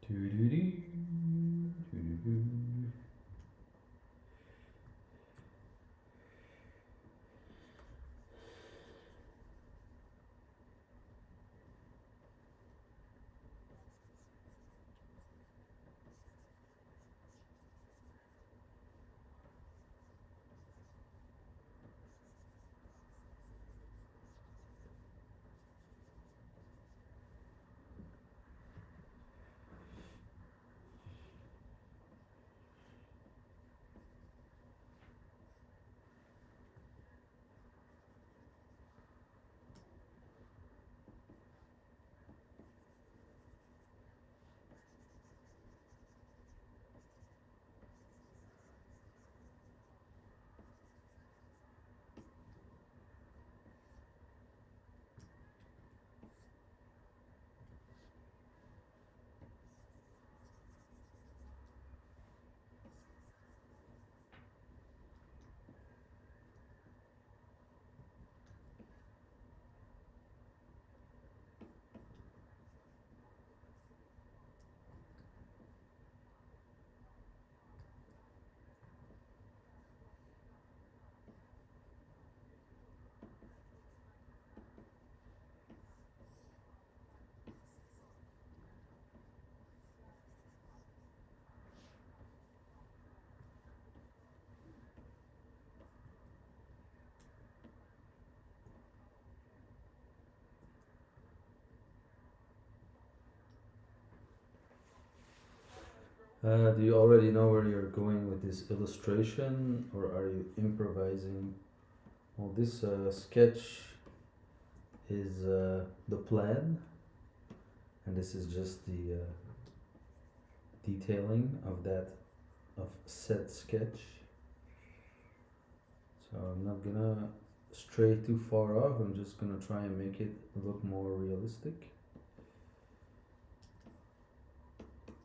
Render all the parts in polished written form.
Do you already know where you're going with this illustration, or are you improvising? Well, this sketch is the plan, and this is just the detailing of that of said sketch. So I'm not gonna stray too far off. I'm just gonna try and make it look more realistic,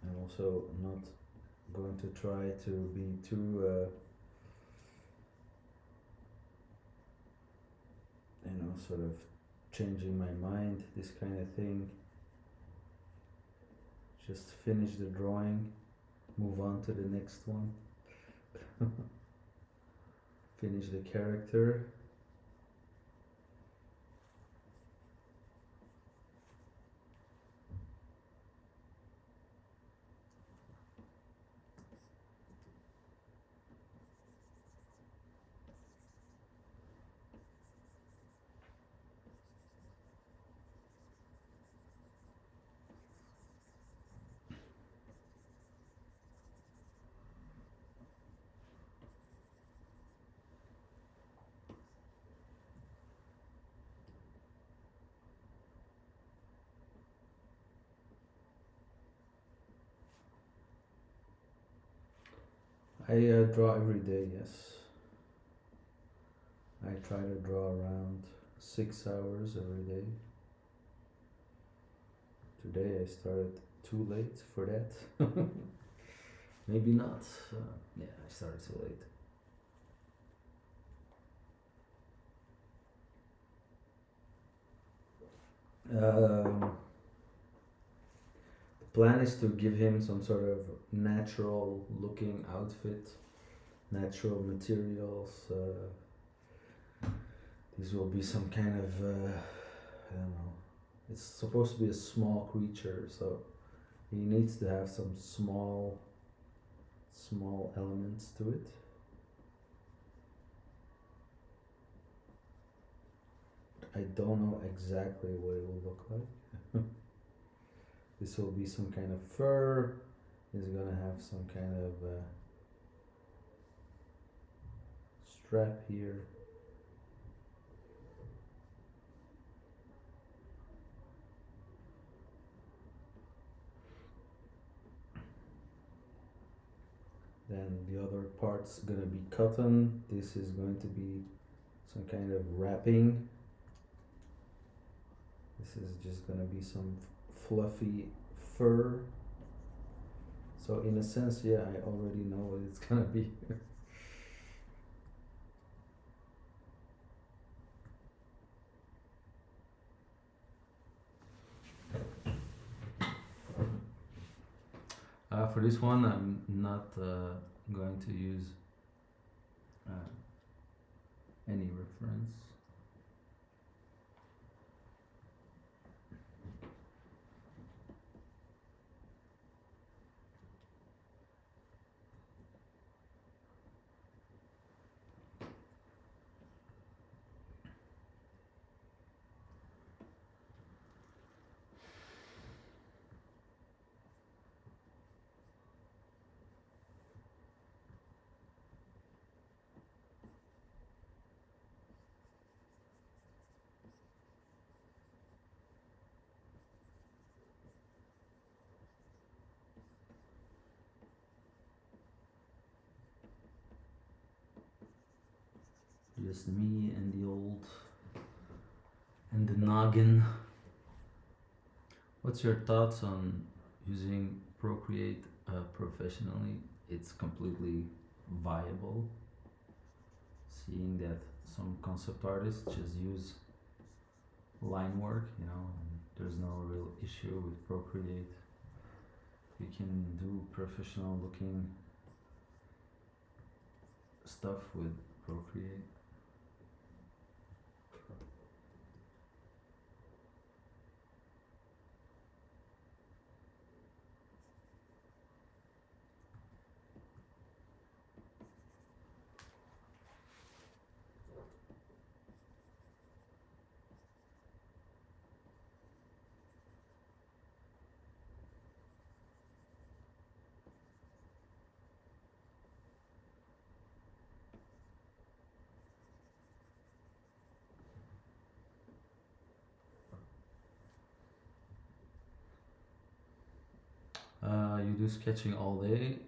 and also not going to try to be too sort of changing my mind, this kind of thing. Just finish the drawing, move on to the next one. Finish the character. I draw every day, yes. I try to draw around 6 hours every day. Today I started too late for that. Maybe not. Yeah, I started too late. The plan is to give him some sort of natural looking outfit, natural materials. These will be some kind of, I don't know. It's supposed to be a small creature, so he needs to have some small elements to it. I don't know exactly what it will look like. This will be some kind of fur. He's gonna have some kind of strap here. Then the other part's gonna be cotton. This is going to be some kind of wrapping. This is just gonna be some fluffy fur. So in a sense, yeah, I already know what it's gonna be. For this one, I'm not going to use any reference. Just me and the noggin. What's your thoughts on using Procreate professionally? It's completely viable. Seeing that some concept artists just use line work, you know, and there's no real issue with Procreate. You can do professional looking stuff with Procreate. You do sketching all day.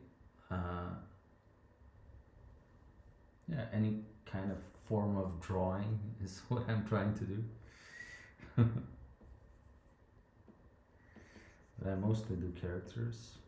Yeah, any kind of form of drawing is what I'm trying to do. But I mostly do characters.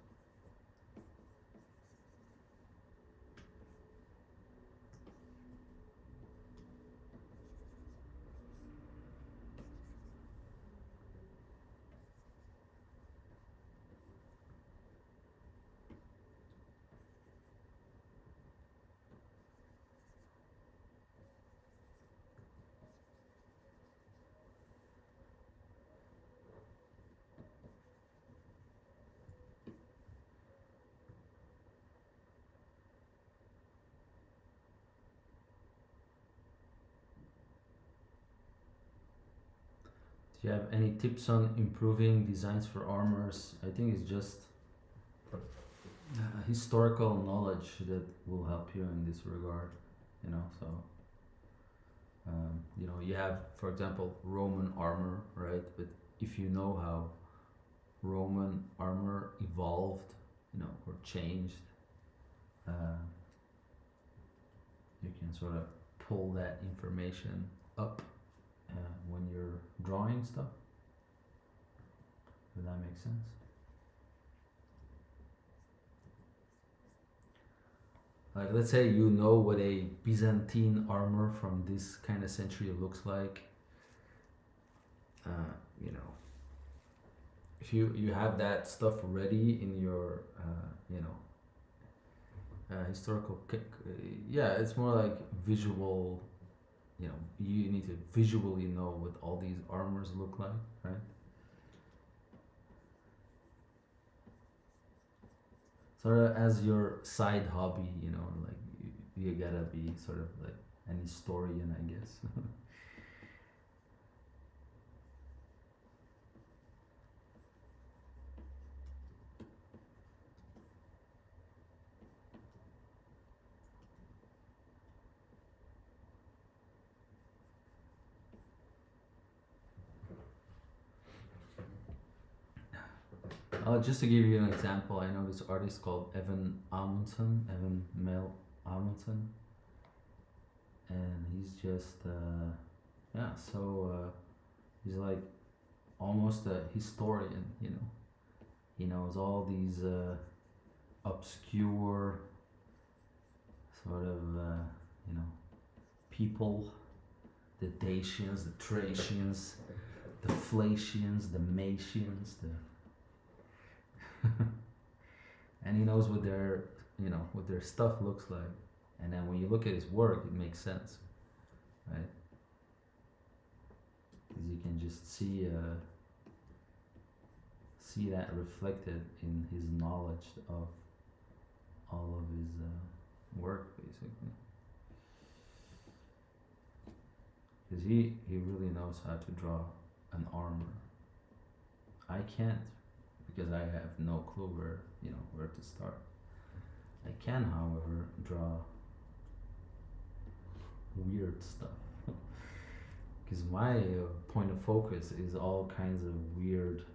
Do you have any tips on improving designs for armors? I think it's just historical knowledge that will help you in this regard, you know. So you know, you have, for example, Roman armor, right? But if you know how Roman armor evolved, you know, or changed, you can sort of pull that information up when you're drawing stuff. Does that make sense? Like, let's say you know what a Byzantine armor from this kind of century looks like. You know, if you have that stuff ready in your, you know, historical, yeah, it's more like visual. You know, you need to visually know what all these armors look like, right? Sort of as your side hobby, you know, like you gotta be sort of like an historian, I guess. Just to give you an example, I know this artist called Evan Mel Amundsen, and he's just, yeah, so he's like almost a historian, you know. He knows all these obscure sort of, you know, people, the Dacians, the Thracians, the Flacians, the Macians, the and he knows what their, you know, what their stuff looks like, and then when you look at his work, it makes sense, right? Because you can just see that reflected in his knowledge of all of his work, basically. Because he really knows how to draw an armor. I can't, because I have no clue where, you know, where to start. I can, however, draw weird stuff. Because my point of focus is all kinds of weird,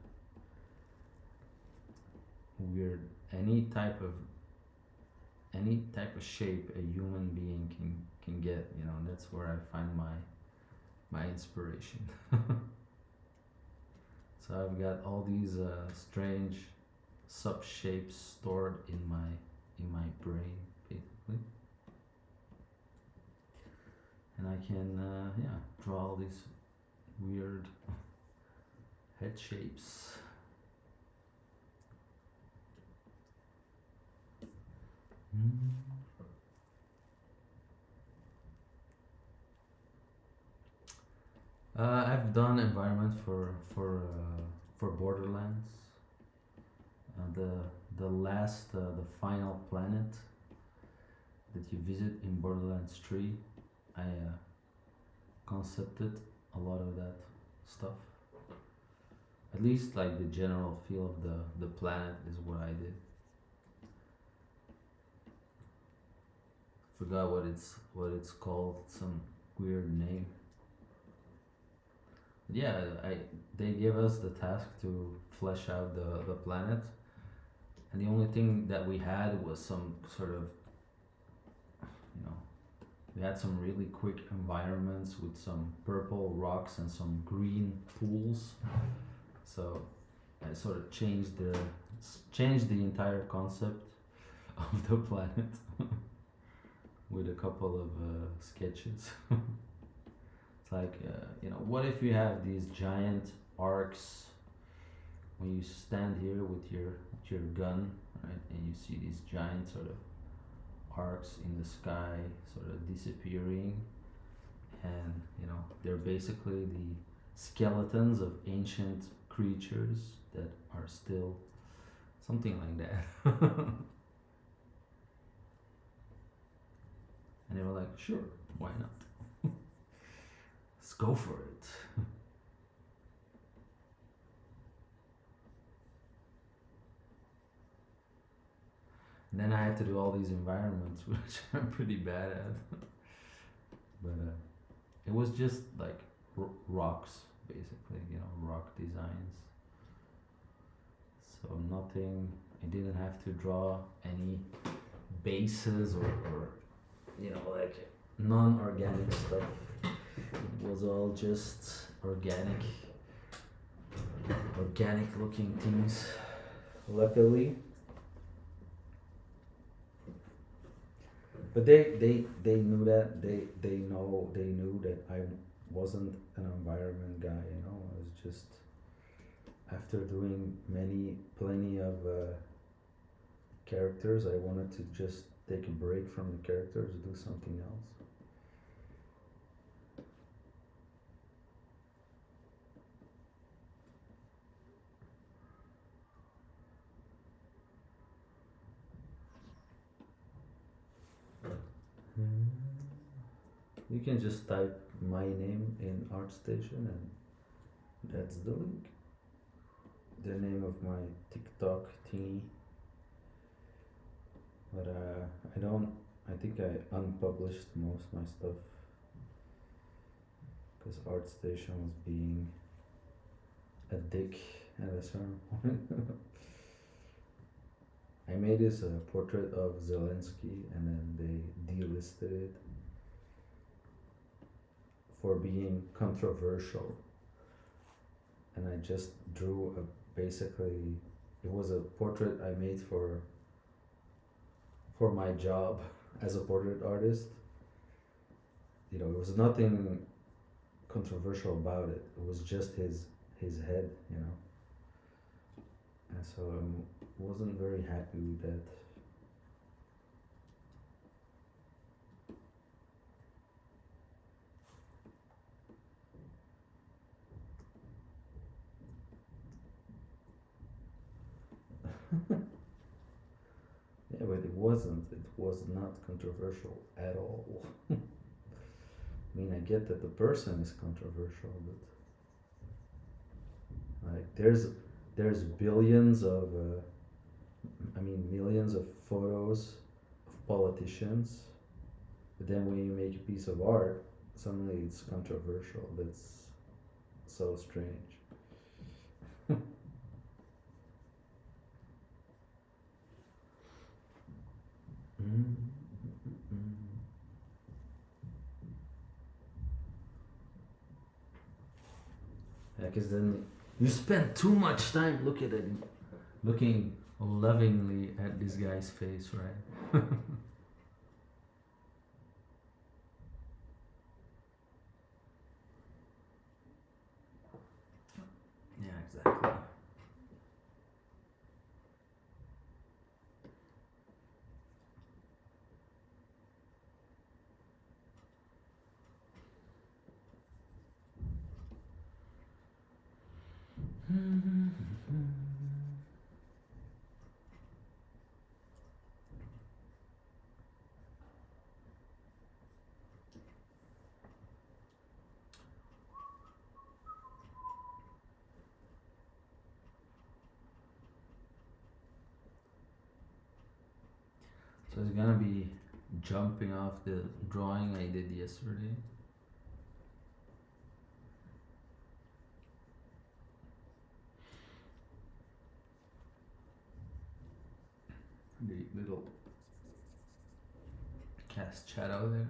any type of shape a human being can get. You know, that's where I find my inspiration. So I've got all these strange sub shapes stored in my brain, basically, and I can draw all these weird head shapes. I've done environment for Borderlands. The final planet that you visit in Borderlands 3, I concepted a lot of that stuff. At least like the general feel of the planet is what I did. Forgot what it's called, some weird name. Yeah, they gave us the task to flesh out the planet, and the only thing that we had was some sort of, you know, we had some really quick environments with some purple rocks and some green pools. So I sort of changed the entire concept of the planet with a couple of sketches. It's like, you know, what if you have these giant arcs when you stand here with your gun, right, and you see these giant sort of arcs in the sky sort of disappearing, and you know, they're basically the skeletons of ancient creatures that are still something like that. And they were like, sure, why not? Let's go for it. And then I had to do all these environments, which I'm pretty bad at. But it was just like rocks, basically, you know, rock designs. So nothing, I didn't have to draw any bases or you know, like non-organic stuff. It was all just organic looking things, luckily. But they knew that, they knew that I wasn't an environment guy, you know. I was just, after doing plenty of characters, I wanted to just take a break from the characters, do something else. You can just type my name in ArtStation and that's the link. The name of my TikTok thingy. But I think I unpublished most of my stuff because ArtStation was being a dick at a certain point. I made this portrait of Zelensky and then they delisted it for being controversial. And I just drew basically, it was a portrait I made for my job as a portrait artist. You know, it was nothing controversial about it. It was just his head, you know. and so I wasn't very happy with that. Yeah, but it wasn't. It was not controversial at all. I mean, I get that the person is controversial, but like, there's billions of, I mean, millions of photos of politicians, but then when you make a piece of art, suddenly it's controversial. That's so strange. Mm. Yeah, because then you spend too much time looking lovingly at this guy's face, right? Yeah, exactly. So it's gonna be jumping off the drawing I did yesterday. The little cast shadow there.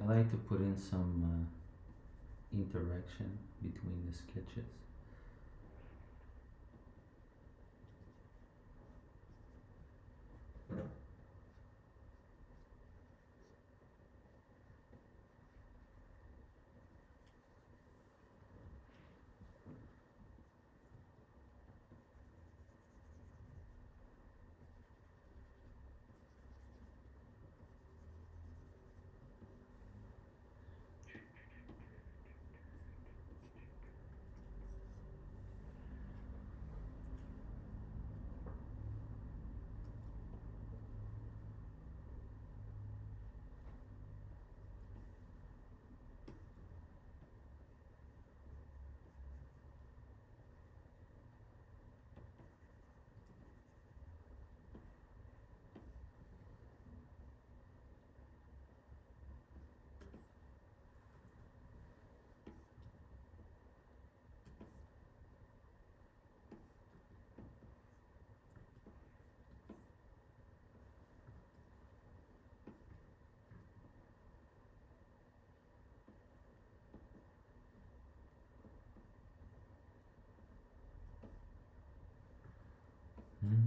I like to put in some interaction between the sketches. Mm.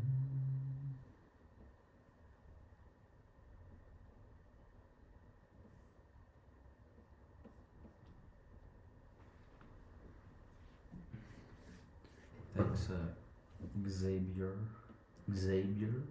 Thanks, Xavier. Xavier.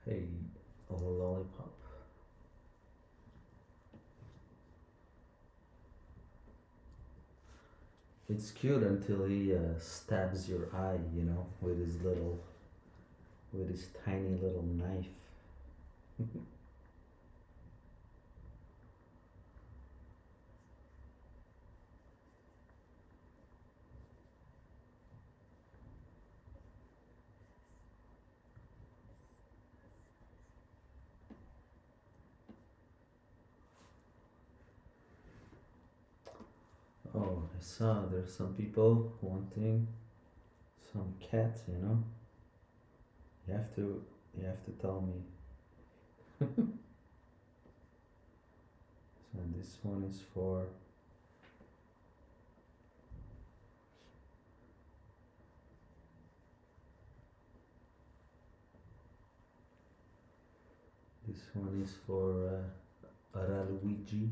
Hey, a lollipop. It's cute until he stabs your eye, with his tiny little knife. Oh, I saw there's some people wanting some cats, You have to, you have to tell me. So this one is for. This one is for Araluigi.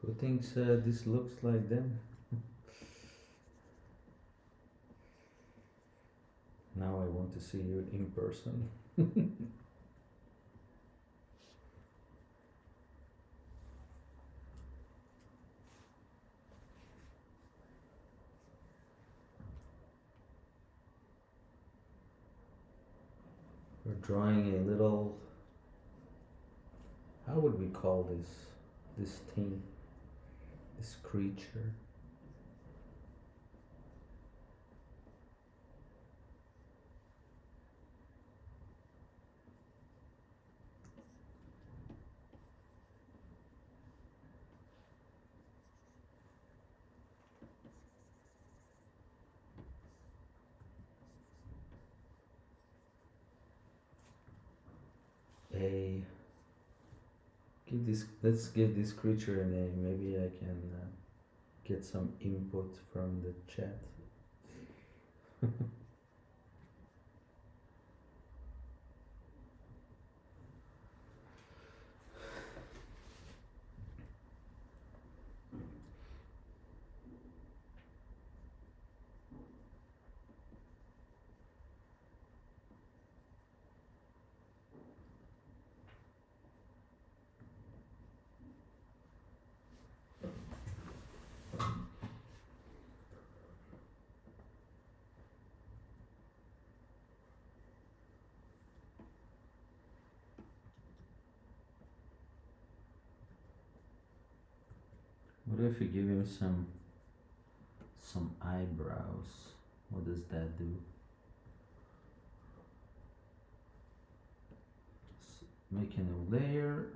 Who thinks this looks like them? Now I want to see you in person. We're drawing a little. How would we call this thing? This creature? A let's give this creature a name. Maybe I can get some input from the chat. What if we give him some eyebrows? What does that do? Make a new layer.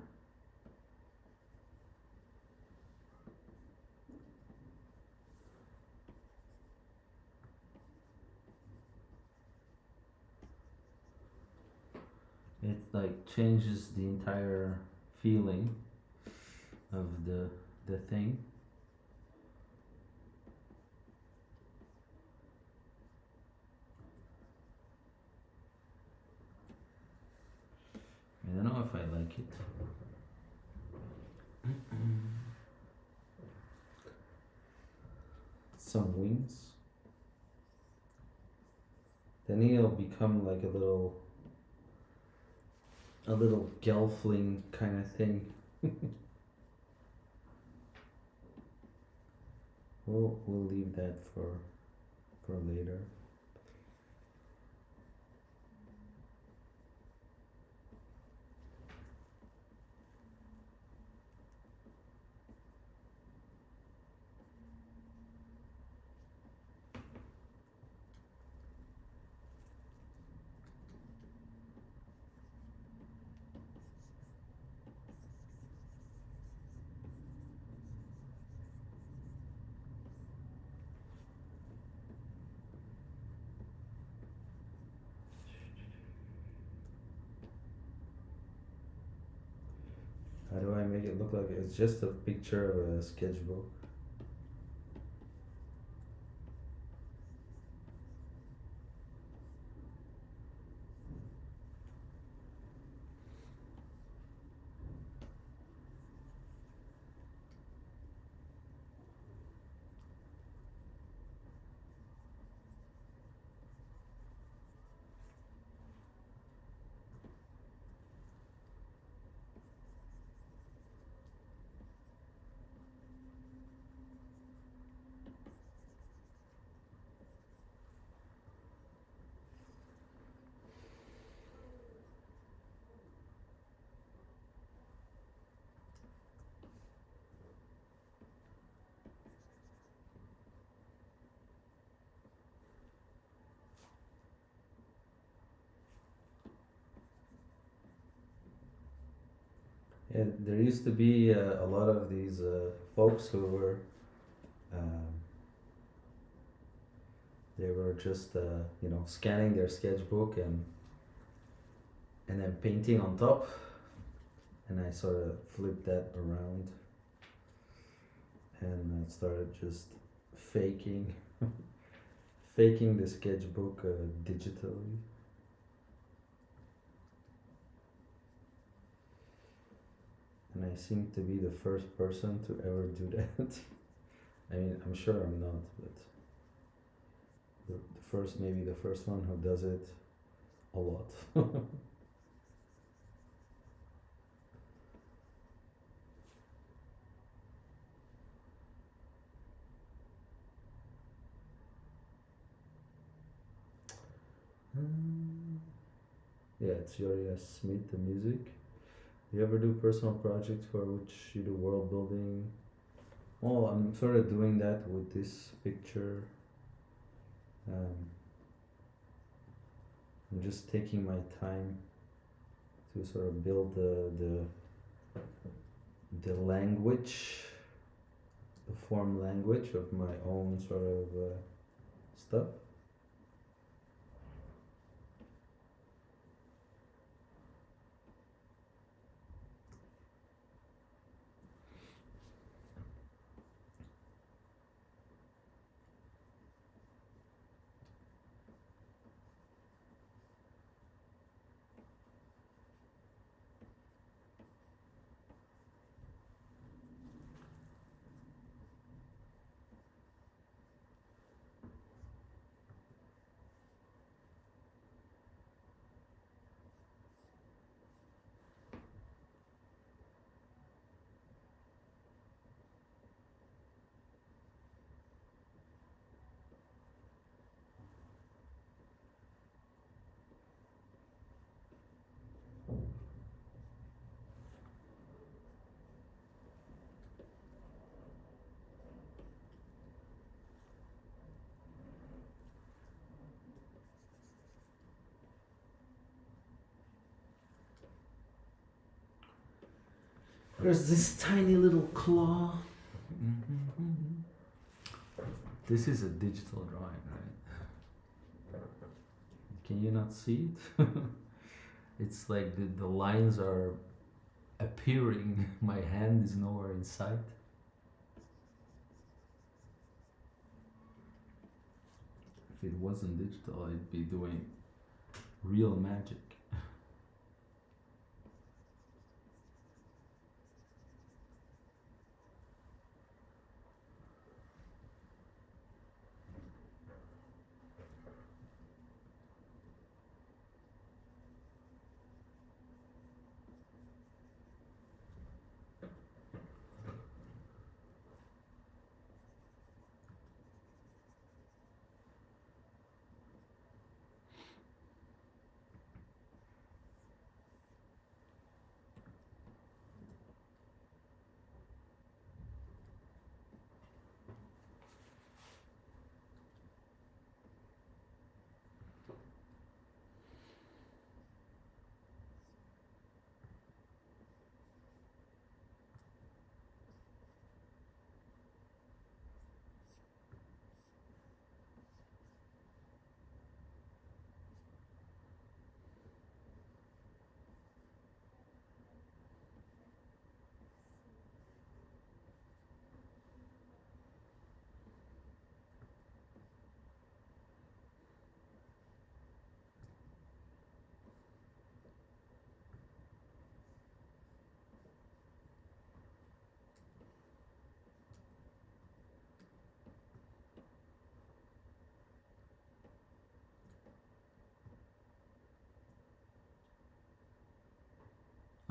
It like changes the entire feeling of the thing. I don't know if I like it. Some wings. Then he'll become like a little gelfling kind of thing. We'll leave that for later. How do I make it look like it's just a picture of a sketchbook? Yeah, there used to be a lot of these folks who were, um, they were just scanning their sketchbook and then painting on top, and I sort of flipped that around and I started just faking faking the sketchbook digitally. And I seem to be the first person to ever do that. I mean, I'm sure I'm not, but maybe the first one who does it a lot. Um, yeah, it's Yoria Smith, the music. Do you ever do personal projects for which you do world building? Well, I'm sort of doing that with this picture. Um, I'm just taking my time to sort of build the language, the form language of my own sort of stuff. There's this tiny little claw. Mm-hmm. This is a digital drawing, right? Can you not see it? It's like the lines are appearing. My hand is nowhere in sight. If it wasn't digital, I'd be doing real magic.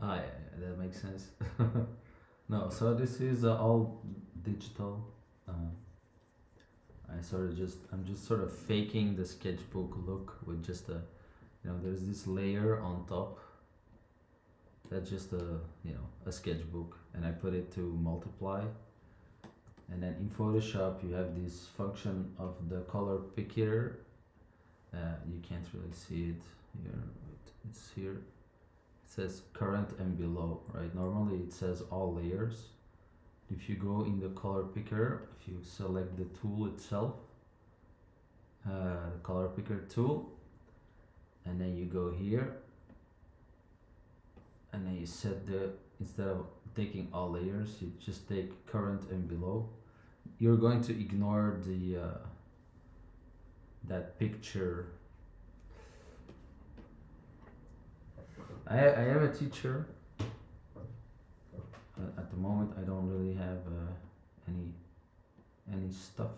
Ah, yeah, that makes sense. No, so this is all digital. Uh, I'm just sort of faking the sketchbook look with just a, there's this layer on top. That's just a sketchbook, and I put it to multiply. And then in Photoshop, you have this function of the color picker. You can't really see it here. It's here. It says current and below, right? Normally it says all layers. If you go in the color picker, if you select the tool itself, the color picker tool, and then you go here, and then you set instead of taking all layers, you just take current and below. You're going to ignore the that picture. I am a teacher. At the moment, I don't really have any stuff.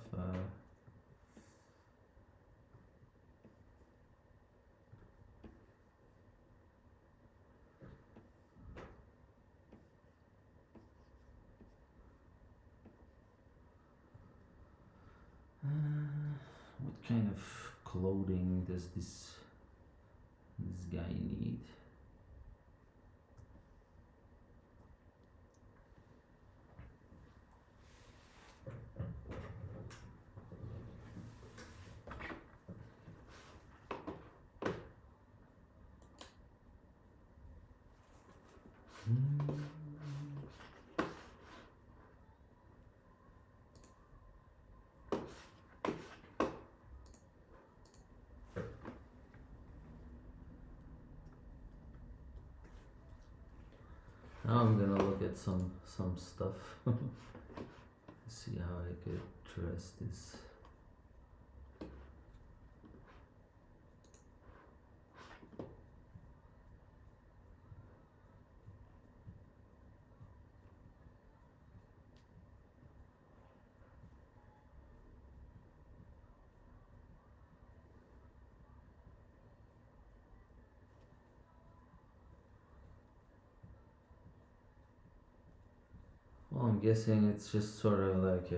What kind of clothing does this guy need? Now I'm gonna look at some stuff. See how I could dress this. Well, I'm guessing it's just sort of like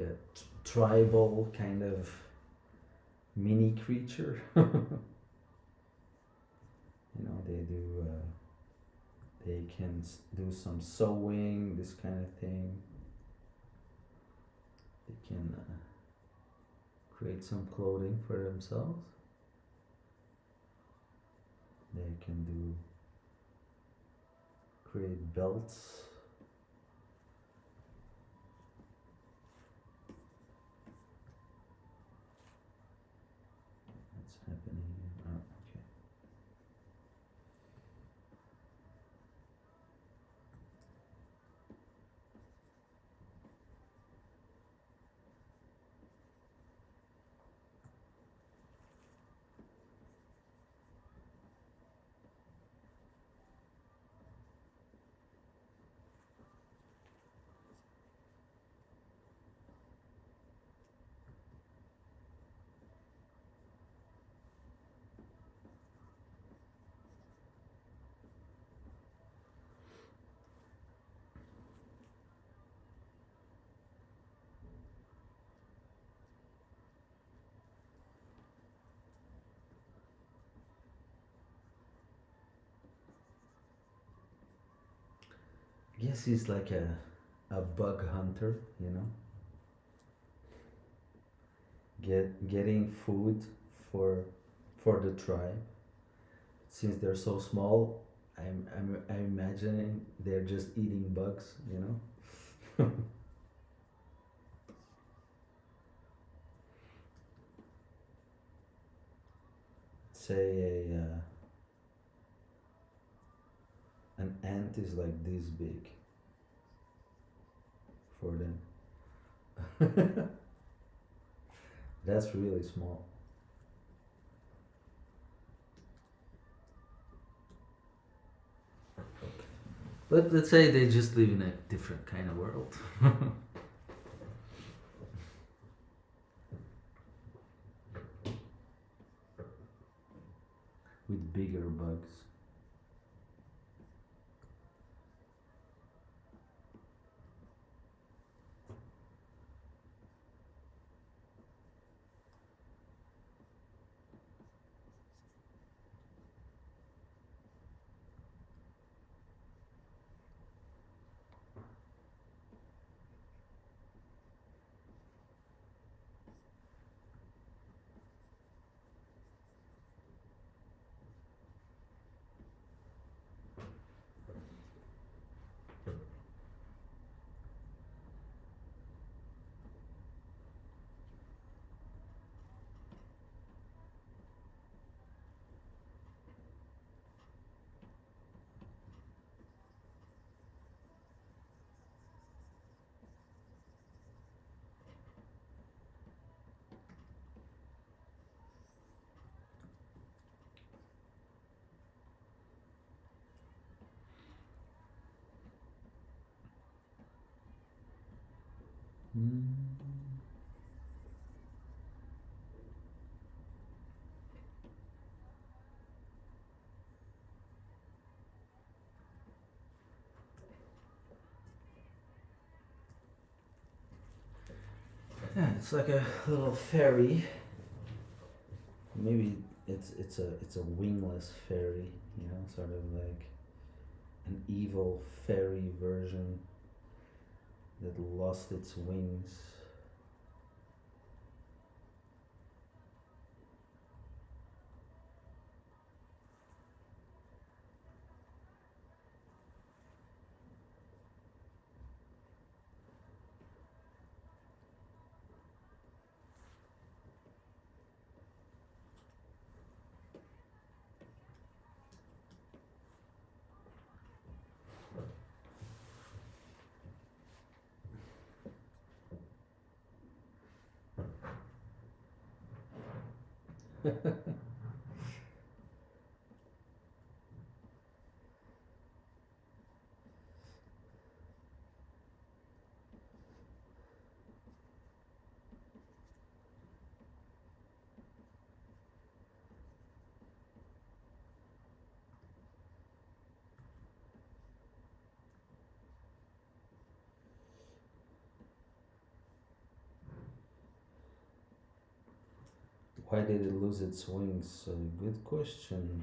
a tribal kind of mini creature. They can do some sewing, this kind of thing. They can create some clothing for themselves. They can create belts. What's happening here? Oh, okay. I guess he's like a bug hunter, getting food for the tribe. Since they're so small, I'm imagining they're just eating bugs. Say an ant is like this big for them. That's really small. But let's say they just live in a different kind of world. With bigger bugs. Mm. Yeah, it's like a little fairy. Maybe it's a wingless fairy, you know, sort of like an evil fairy version that lost its wings. Why did it lose its wings? Good question.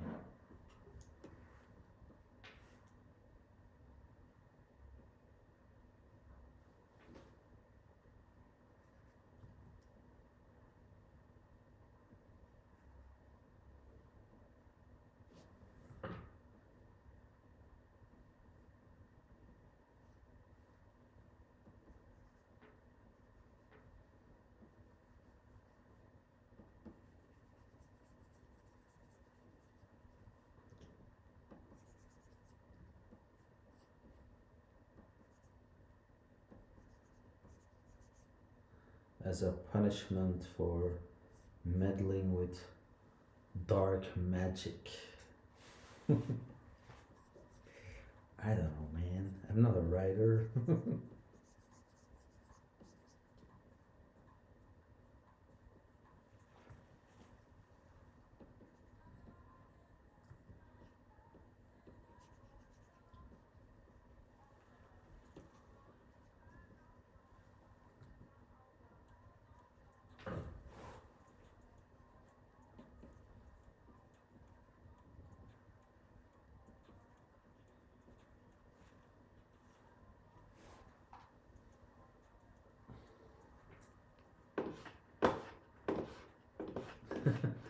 As a punishment for meddling with dark magic. I don't know, man. I'm not a writer.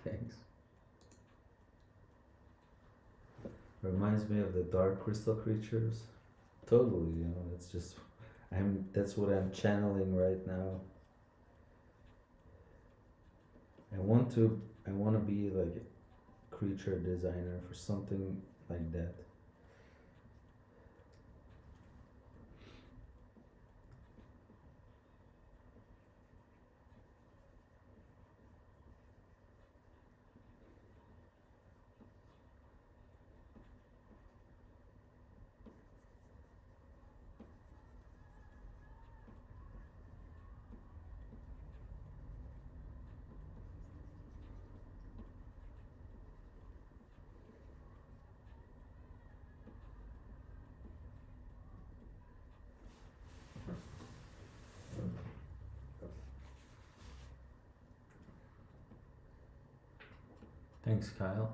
Thanks. Reminds me of the dark crystal creatures. Totally, you know, it's just that's what I'm channeling right now. I want to be like a creature designer for something like that. Thanks, Kyle.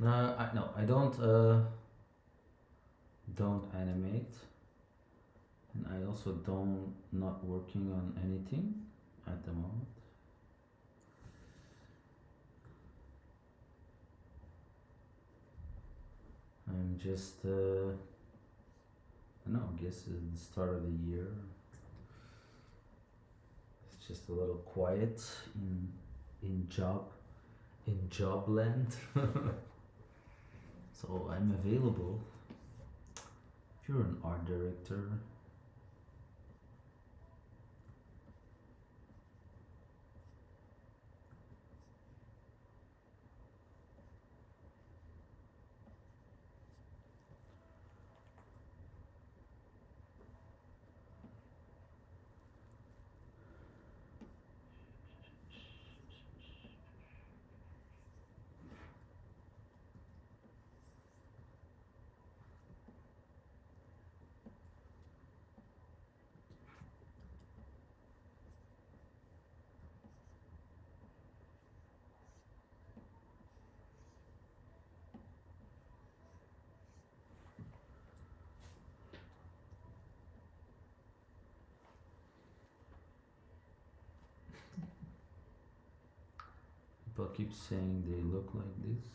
No, I don't animate, and I also don't not working on anything at the moment. I'm just I don't know. I guess it's the start of the year. It's just a little quiet in in job in job land. So I'm available if you're an art director. People keep saying they look like this.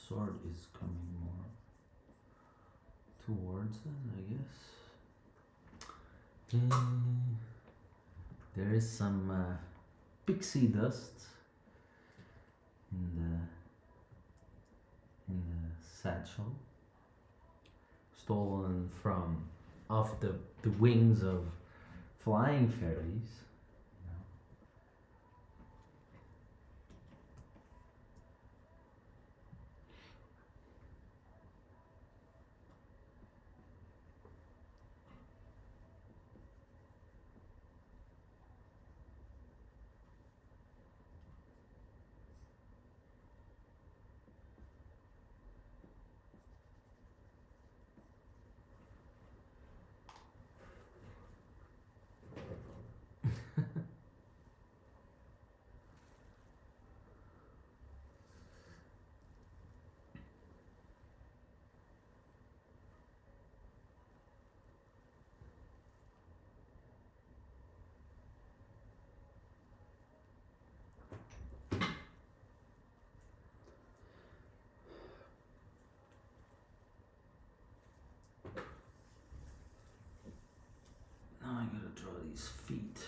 Sword is coming more towards us, I guess. There is some pixie dust in the satchel, stolen from off the wings of flying fairies. Now I gotta draw these feet.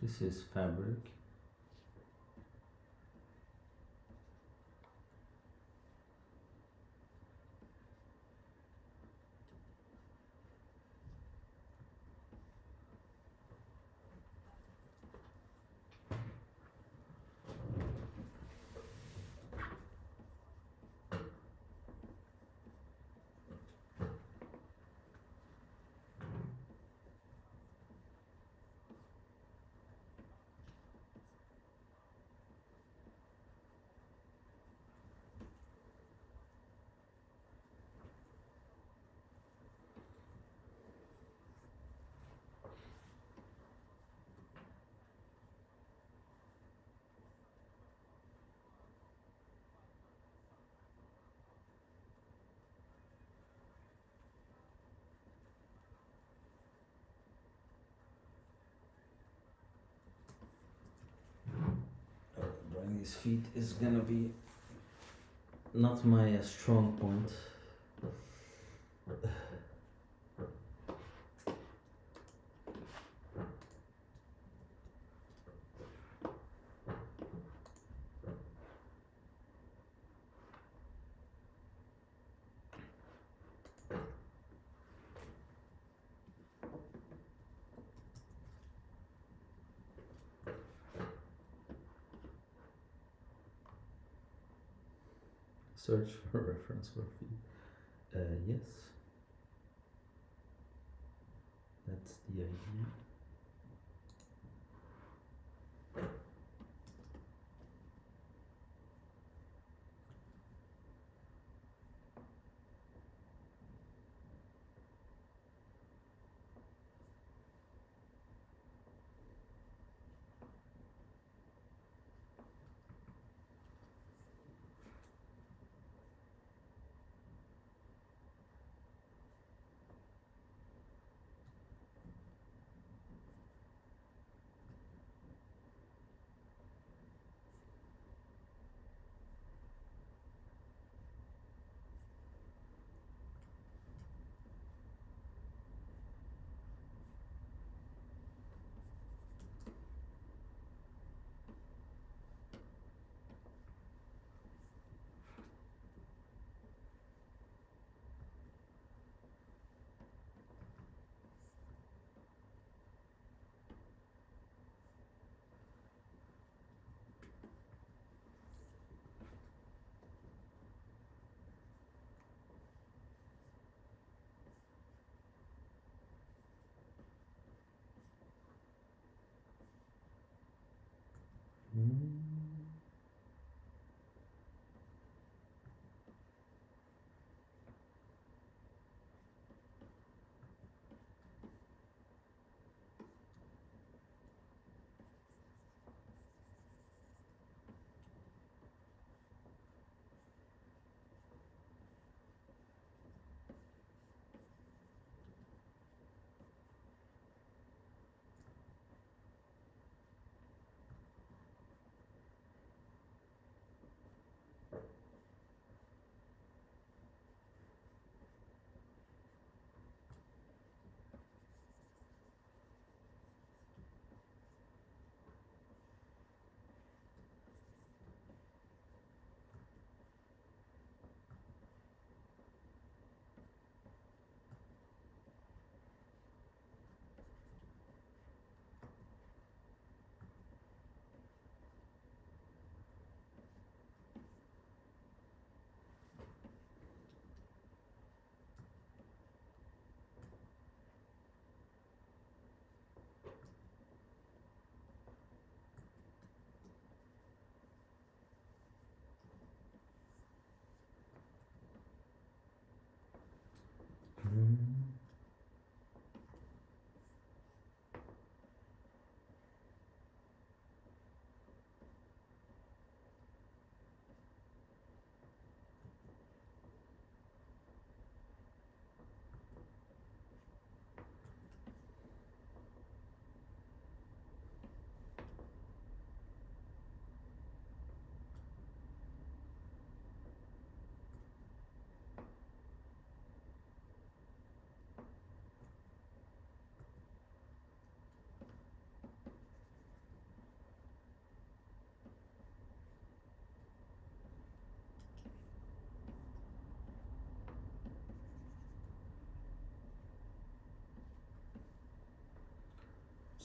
This is fabric. Drawing these feet is gonna be not my strong point. Search for reference for feet. Yes. That's the idea.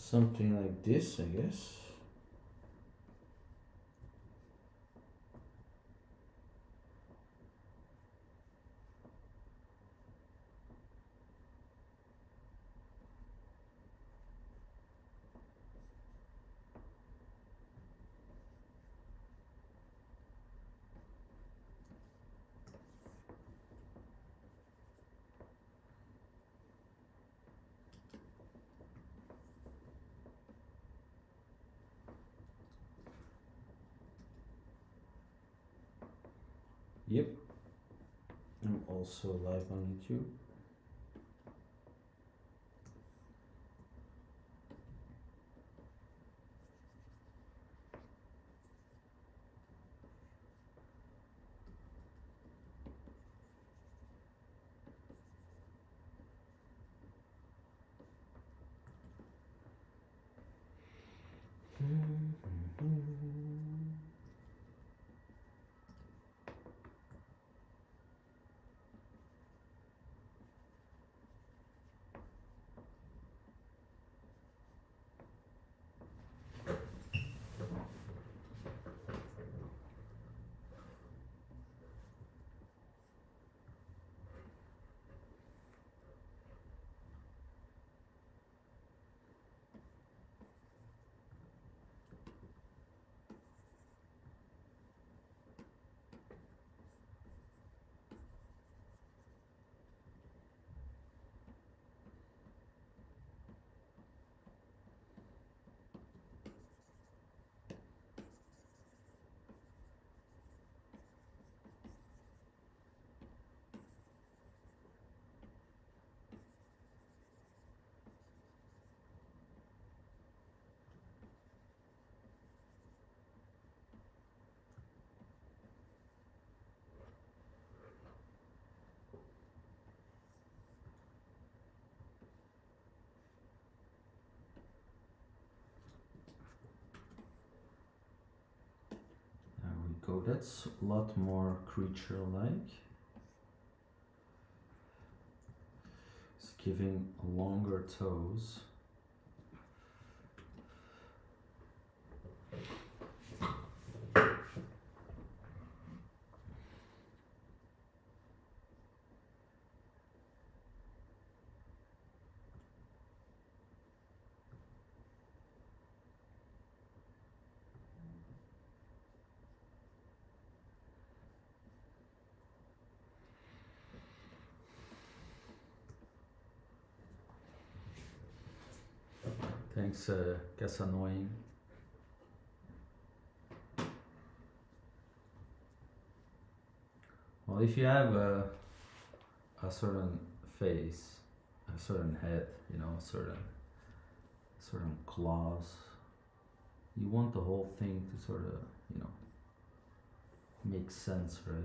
something like this, I guess. Yep, I'm also live on YouTube. There we go, that's a lot more creature-like. It's giving longer toes. Thanks, guess annoying. Well, if you have a certain face, a certain head, you know, certain claws, you want the whole thing to sort of, you know, make sense, right?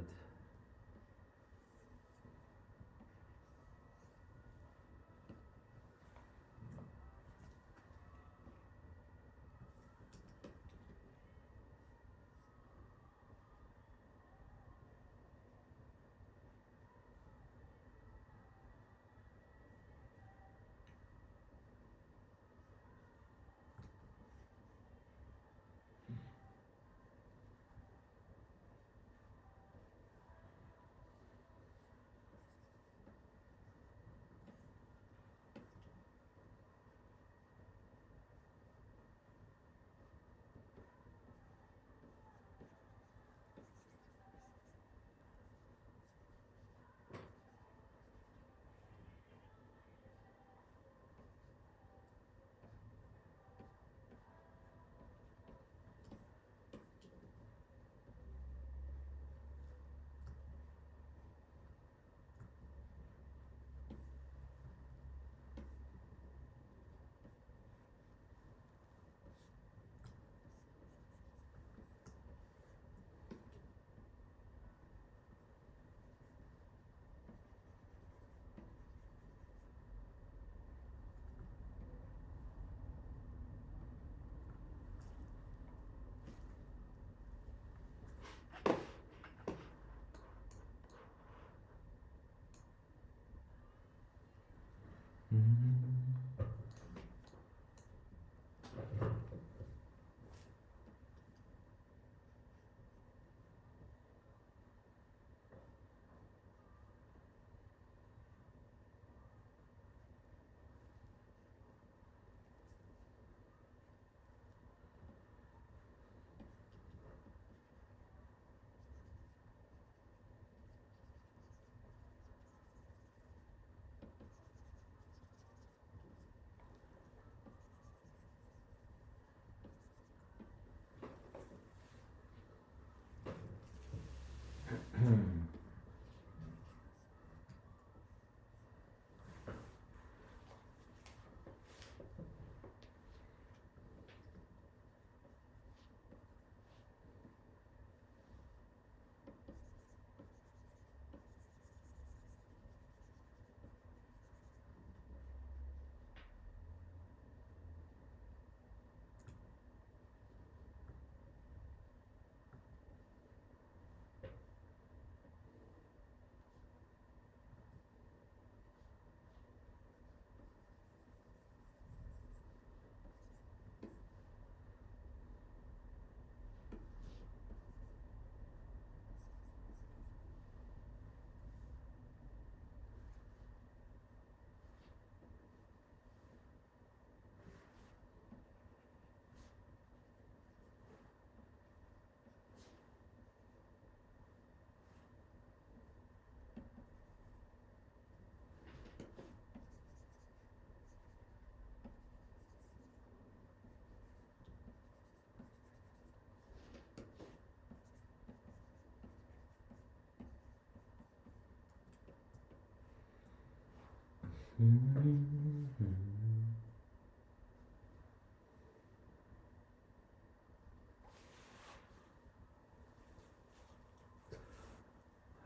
Mhm.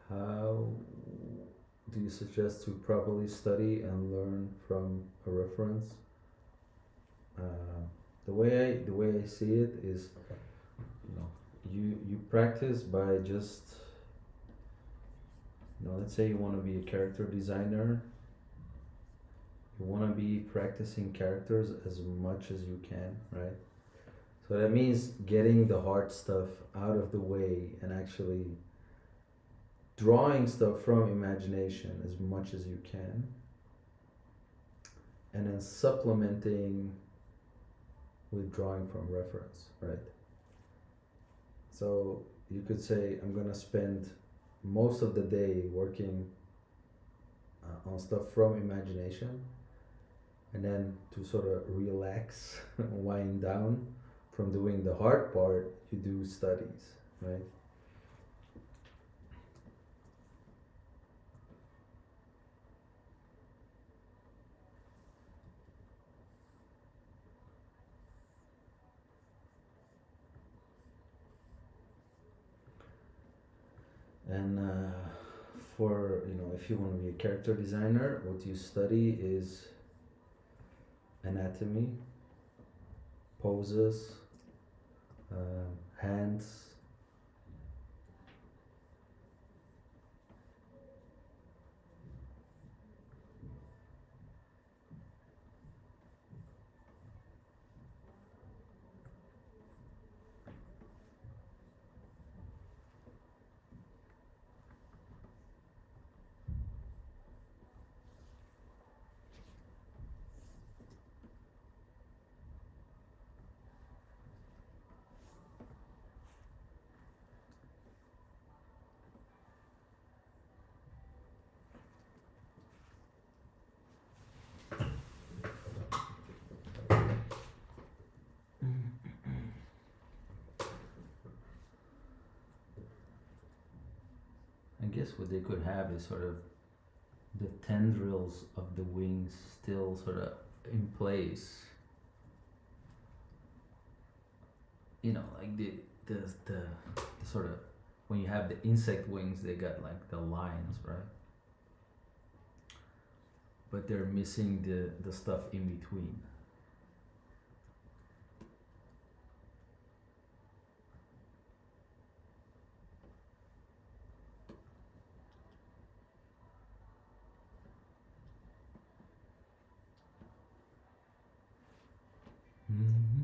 How do you suggest to properly study and learn from a reference? Uh, the way I see it is, you know, you practice by just, let's say you want to be a character designer. You want to be practicing characters as much as you can, right? So that means getting the hard stuff out of the way and actually drawing stuff from imagination as much as you can, and then supplementing with drawing from reference, right? So you could say, I'm gonna spend most of the day working on stuff from imagination, and then to sort of relax, wind down from doing the hard part, you do studies, right? And for, if you want to be a character designer, what you study is anatomy, poses, hands. I guess what they could have is sort of the tendrils of the wings still sort of in place. Like the sort of, when you have the insect wings, they got like the lines, right? But they're missing the stuff in between. Mm-hmm.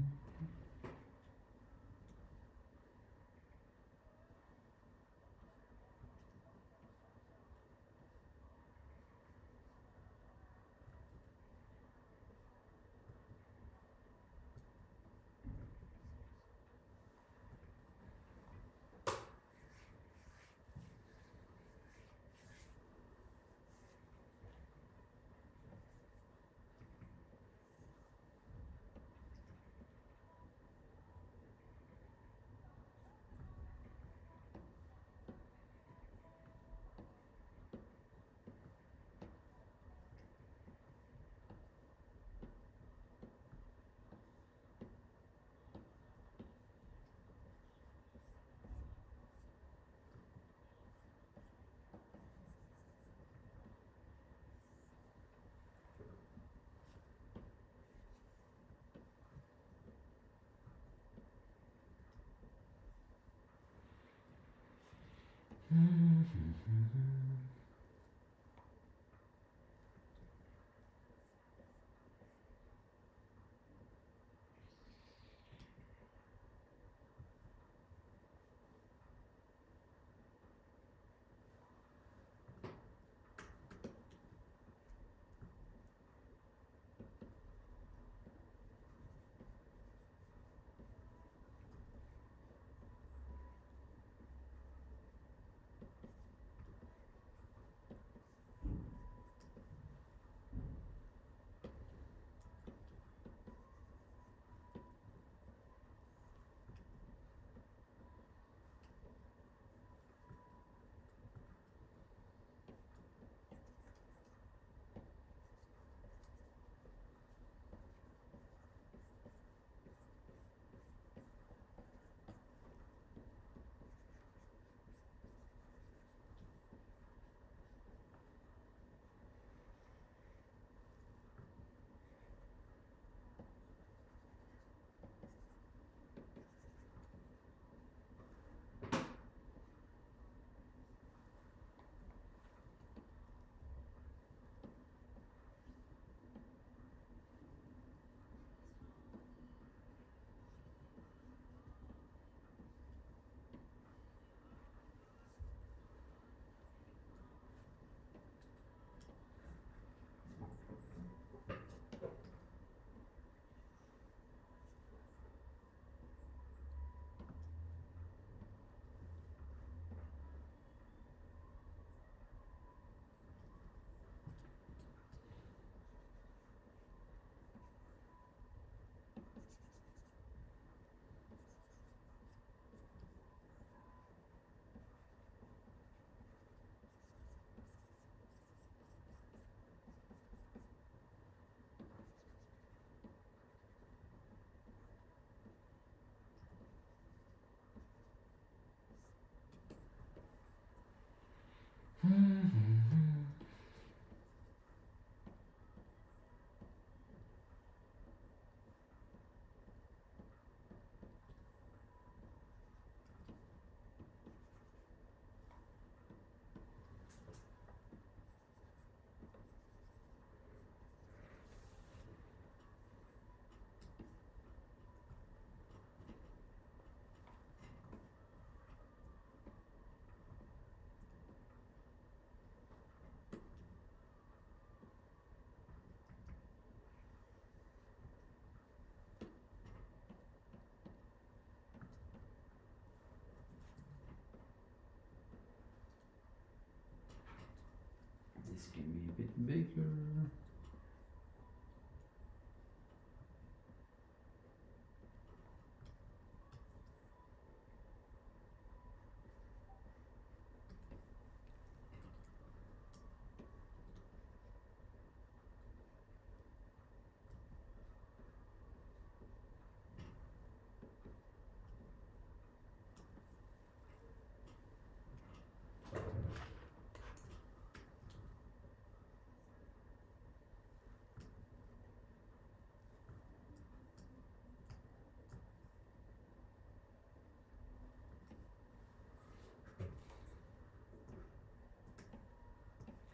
bigger.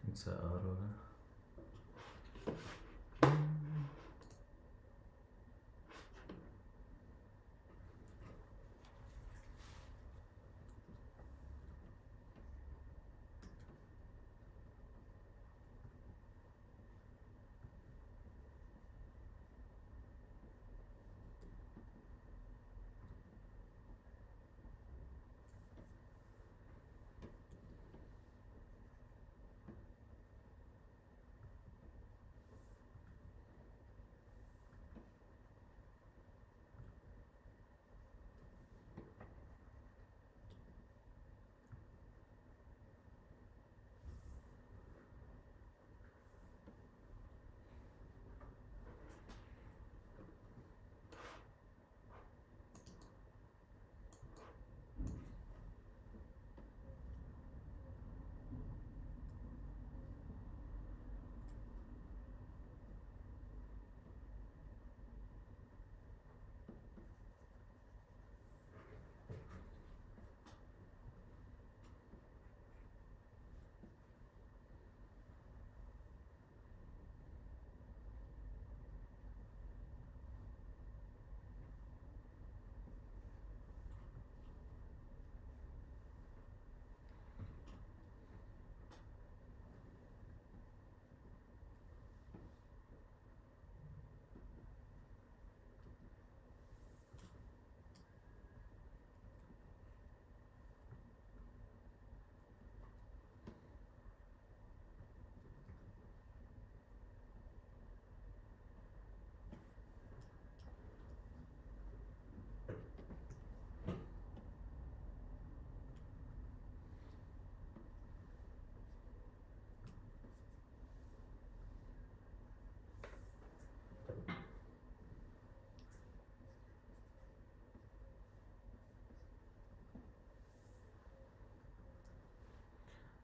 It's auto.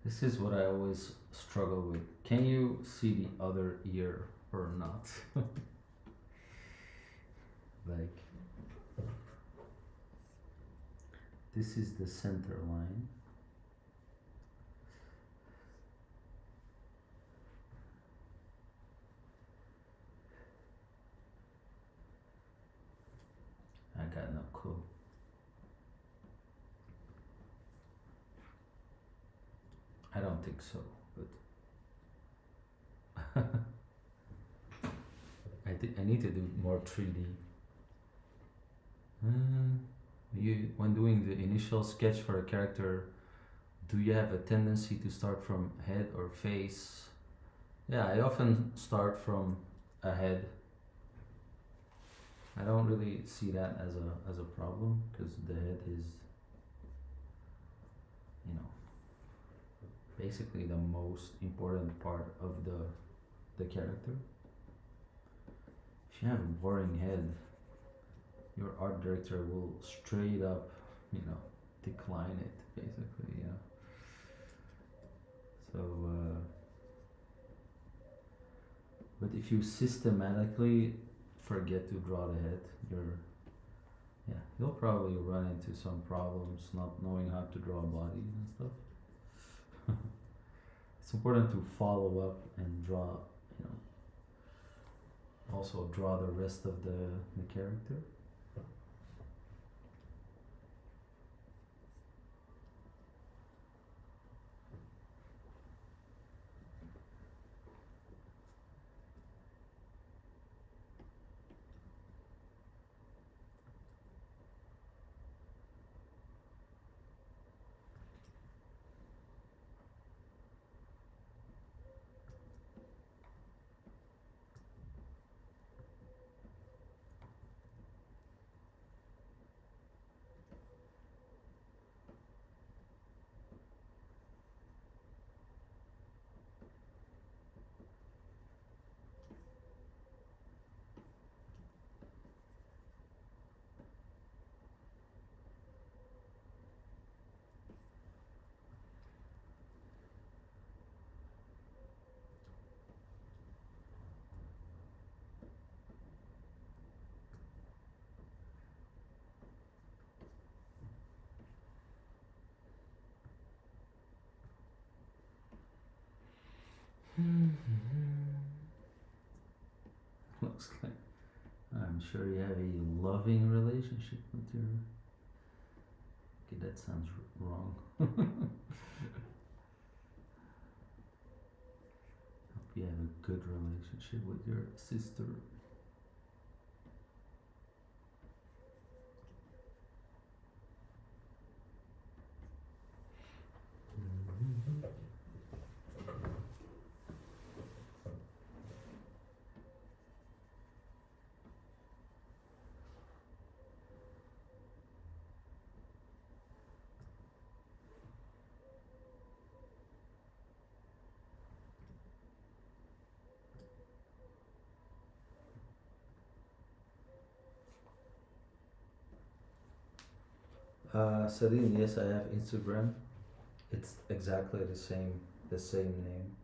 This is what I always struggle with. Can you see the other ear or not? Like, this is the center line. I got no clue. I don't think so, but I need to do more 3D. When doing the initial sketch for a character, do you have a tendency to start from head or face? Yeah, I often start from a head. I don't really see that as a problem because the head is, you know, basically the most important part of the character. If you have a boring head, your art director will straight up, you know, decline it basically, you know. So, but if you systematically forget to draw the head, you'll probably run into some problems not knowing how to draw a body and stuff. It's important to follow up and draw, you know, also draw the rest of the character. Looks like I'm sure you have a loving relationship with your. Okay, that sounds wrong. Hope you have a good relationship with your sister. Celine, yes, I have Instagram. It's exactly the same name.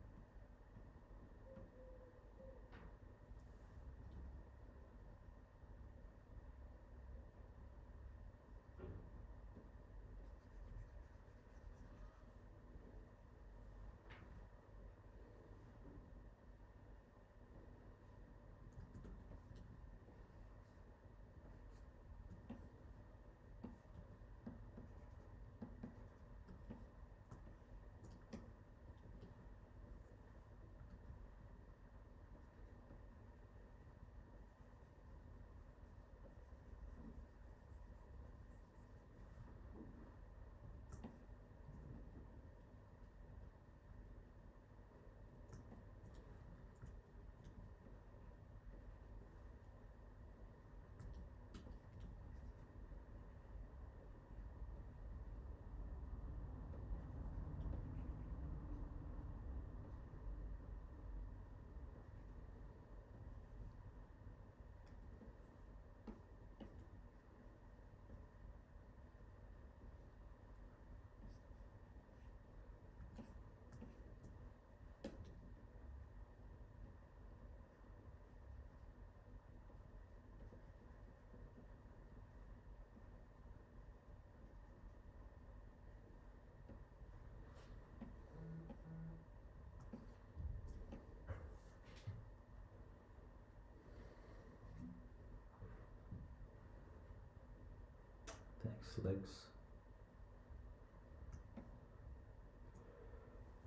Thanks, Lex.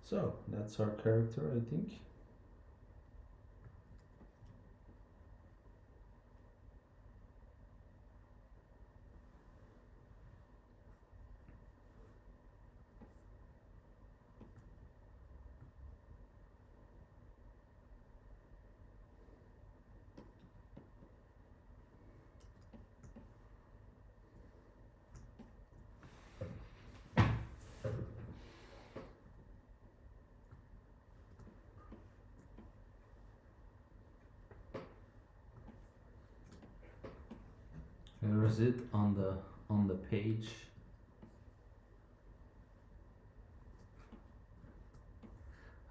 So that's our character, I think. Where is it on the page?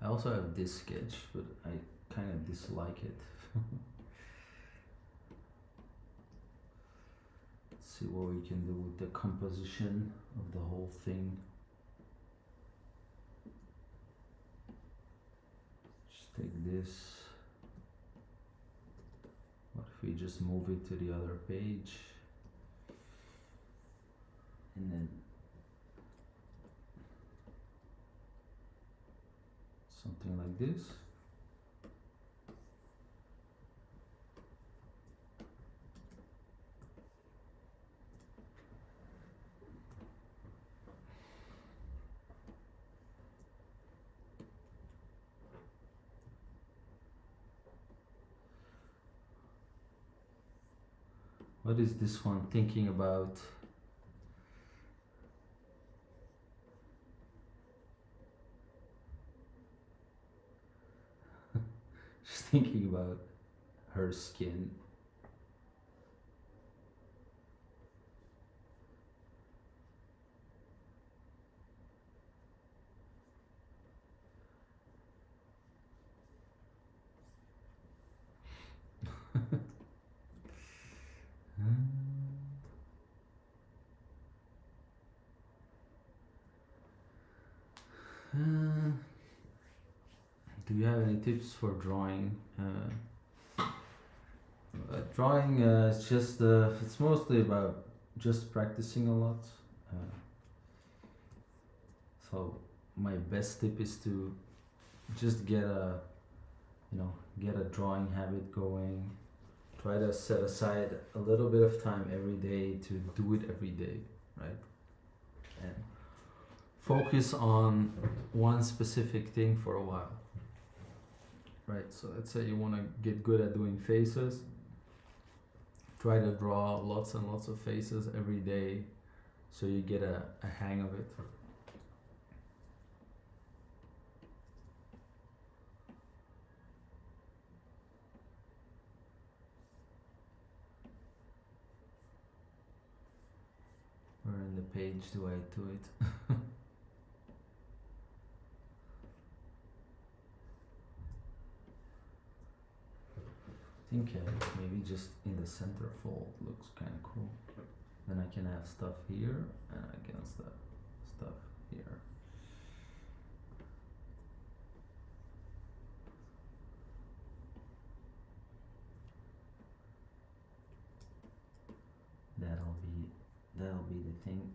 I also have this sketch, but I kind of dislike it. Let's see what we can do with the composition of the whole thing. Just take this. What if we just move it to the other page? And then something like this. What is this one thinking about? She's thinking about her skin. Do you have any tips for drawing? Drawing is just it's mostly about just practicing a lot. Uh, so my best tip is to just get a get a drawing habit going. Try to set aside a little bit of time every day to do it every day, right? And focus on one specific thing for a while, right? So let's say you want to get good at doing faces. Try to draw lots and lots of faces every day so you get a hang of it. Where in the page do I do it? I think maybe just in the center fold looks kind of cool. Then I can have stuff here and against the stuff here. That'll be the thing.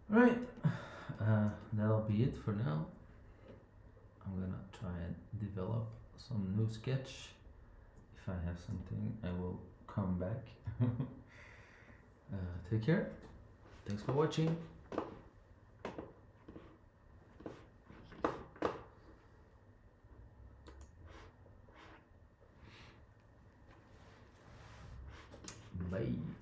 Right, that'll be it for now. I'm gonna try and develop some new sketch. If I have something, I will come back. Take care. Thanks for watching. Bye.